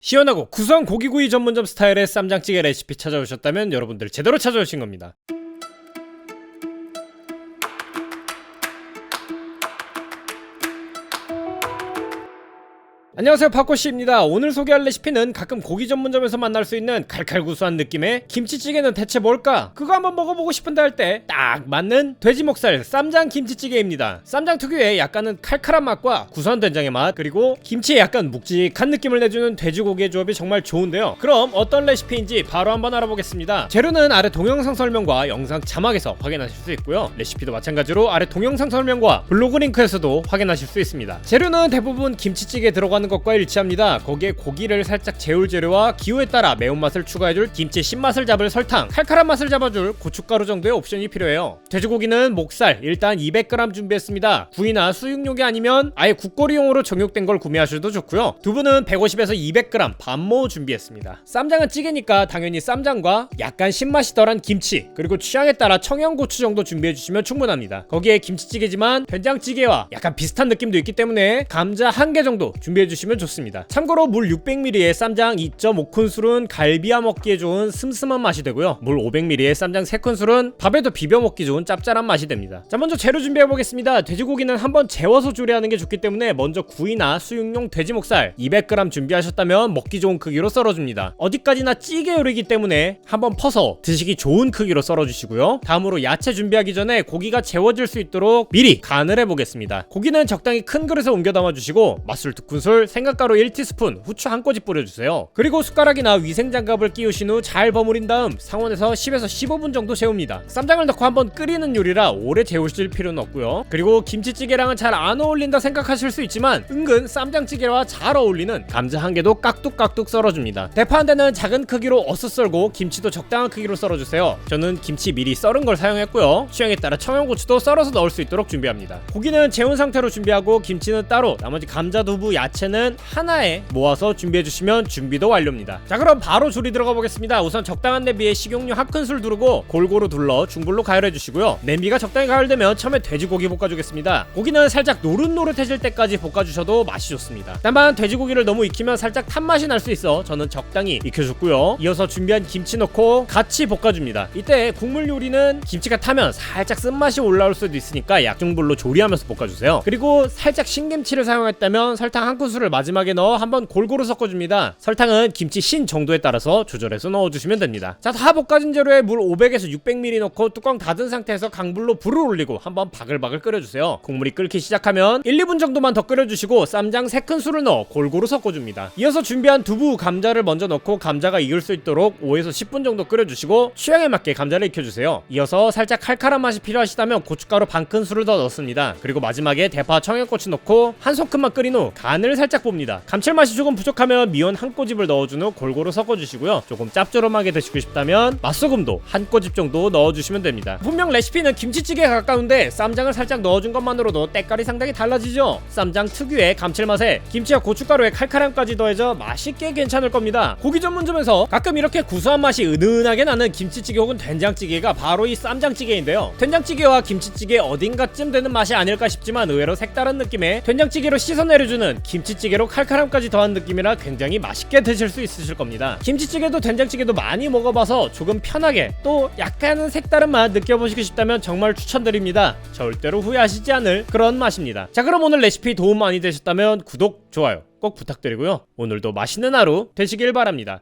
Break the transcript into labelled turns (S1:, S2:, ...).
S1: 시원하고 구수한 고기구이 전문점 스타일의 쌈장찌개 레시피 찾아오셨다면 여러분들 제대로 찾아오신 겁니다. 안녕하세요, 파코씨입니다. 오늘 소개할 레시피는 가끔 고기 전문점에서 만날 수 있는 칼칼구수한 느낌의 김치찌개는 대체 뭘까? 그거 한번 먹어보고 싶은데 할 때 딱 맞는 돼지목살 쌈장 김치찌개입니다. 쌈장 특유의 약간은 칼칼한 맛과 구수한 된장의 맛, 그리고 김치에 약간 묵직한 느낌을 내주는 돼지고기의 조합이 정말 좋은데요. 그럼 어떤 레시피인지 바로 한번 알아보겠습니다. 재료는 아래 동영상 설명과 영상 자막에서 확인하실 수 있고요. 레시피도 마찬가지로 아래 동영상 설명과 블로그 링크에서도 확인하실 수 있습니다. 재료는 대부분 김치찌개에 들어가는 것과 일치합니다. 거기에 고기를 살짝 재울 재료와 기호에 따라 매운맛을 추가해줄 김치 신맛을 잡을 설탕, 칼칼한 맛을 잡아줄 고춧가루 정도의 옵션이 필요해요. 돼지고기는 목살 일단 200g 준비했습니다. 구이나 수육용이 아니면 아예 국거리용으로 정육된 걸 구매하셔도 좋고요. 두부는 150에서 200g 반모 준비했습니다. 쌈장은 찌개니까 당연히 쌈장과 약간 신맛이 덜한 김치, 그리고 취향에 따라 청양고추 정도 준비해주시면 충분합니다. 거기에 김치찌개지만 된장찌개와 약간 비슷한 느낌도 있기 때문에 감자 1개 정도 준비해주시면 좋습니다. 참고로 물 600ml에 쌈장 2.5큰술은 갈비와 먹기에 좋은 슴슴한 맛이 되고요. 물 500ml에 쌈장 3큰술은 밥에도 비벼 먹기 좋은 짭짤한 맛이 됩니다. 자, 먼저 재료 준비해보겠습니다. 돼지고기는 한번 재워서 조리하는 게 좋기 때문에 먼저 구이나 수육용 돼지목살 200g 준비하셨다면 먹기 좋은 크기로 썰어줍니다. 어디까지나 찌개 요리이기 때문에 한번 퍼서 드시기 좋은 크기로 썰어주시고요. 다음으로 야채 준비하기 전에 고기가 재워질 수 있도록 미리 간을 해보겠습니다. 고기는 적당히 큰 그릇에 옮겨 담아주시고 맛술 2큰술, 생강가루 1티스푼, 후추 한 꼬집 뿌려주세요. 그리고 숟가락이나 위생장갑을 끼우신 후 잘 버무린 다음 상온에서 10에서 15분 정도 재웁니다. 쌈장을 넣고 한번 끓이는 요리라 오래 재우실 필요는 없고요. 그리고 김치찌개랑은 잘 안 어울린다 생각하실 수 있지만 은근 쌈장찌개와 잘 어울리는 감자 1개도 깍둑깍둑 썰어줍니다. 대파 한 대는 작은 크기로 어슷 썰고 김치도 적당한 크기로 썰어주세요. 저는 김치 미리 썰은 걸 사용했고요. 취향에 따라 청양고추도 썰어서 넣을 수 있도록 준비합니다. 고기는 재운 상태로 준비하고 김치는 따로, 나머지 감자, 두부, 야채는 하나에 모아서 준비해주시면 준비도 완료입니다. 자, 그럼 바로 조리 들어가 보겠습니다. 우선 적당한 냄비에 식용유 1큰술 두르고 골고루 둘러 중불로 가열해주시고요. 냄비가 적당히 가열되면 처음에 돼지고기 볶아주겠습니다. 고기는 살짝 노릇노릇해질 때까지 볶아주셔도 맛이 좋습니다. 다만 돼지고기를 너무 익히면 살짝 탄맛이 날 수 있어 저는 적당히 익혀줬고요. 이어서 준비한 김치 넣고 같이 볶아줍니다. 이때 국물 요리는 김치가 타면 살짝 쓴맛이 올라올 수도 있으니까 약중불로 조리하면서 볶아주세요. 그리고 살짝 신김치를 사용했다면 설탕 1큰술을 마지막에 넣어 한번 골고루 섞어줍니다. 설탕은 김치 신 정도에 따라서 조절해서 넣어주시면 됩니다. 자, 다 볶아진 재료에 물 500에서 600ml 넣고 뚜껑 닫은 상태에서 강불로 불을 올리고 한번 바글바글 끓여주세요. 국물이 끓기 시작하면 1, 2분 정도만 더 끓여주시고 쌈장 3큰술을 넣어 골고루 섞어줍니다. 이어서 준비한 두부, 감자를 먼저 넣고 감자가 익을 수 있도록 5에서 10분 정도 끓여주시고 취향에 맞게 감자를 익혀주세요. 이어서 살짝 칼칼한 맛이 필요하시다면 고춧가루 반 큰술을 더 넣습니다. 그리고 마지막에 대파, 청양고추 넣고 한 소큼만 끓인 후 간을 살짝 봅니다. 감칠맛이 조금 부족하면 미원 한 꼬집을 넣어준 후 골고루 섞어주시고요. 조금 짭조름하게 드시고 싶다면 맛소금도 한 꼬집 정도 넣어주시면 됩니다. 분명 레시피는 김치찌개에 가까운데 쌈장을 살짝 넣어준 것만으로도 때깔이 상당히 달라지죠. 쌈장 특유의 감칠맛에 김치와 고춧가루의 칼칼함까지 더해져 맛이 꽤 괜찮을 겁니다. 고기 전문점에서 가끔 이렇게 구수한 맛이 은은하게 나는 김치찌개 혹은 된장찌개가 바로 이 쌈장찌개인데요. 된장찌개와 김치찌개 어딘가쯤 되는 맛이 아닐까 싶지만 의외로 색다른 느낌의 된장찌개로 씻어내려주는 김치찌개로 칼칼함까지 더한 느낌이라 굉장히 맛있게 드실 수 있으실 겁니다. 김치찌개도 된장찌개도 많이 먹어봐서 조금 편하게 또 약간은 색다른 맛 느껴보시고 싶다면 정말 추천드립니다. 절대로 후회하시지 않을 그런 맛입니다. 자, 그럼 오늘 레시피 도움 많이 되셨다면 구독, 좋아요 꼭 부탁드리고요. 오늘도 맛있는 하루 되시길 바랍니다.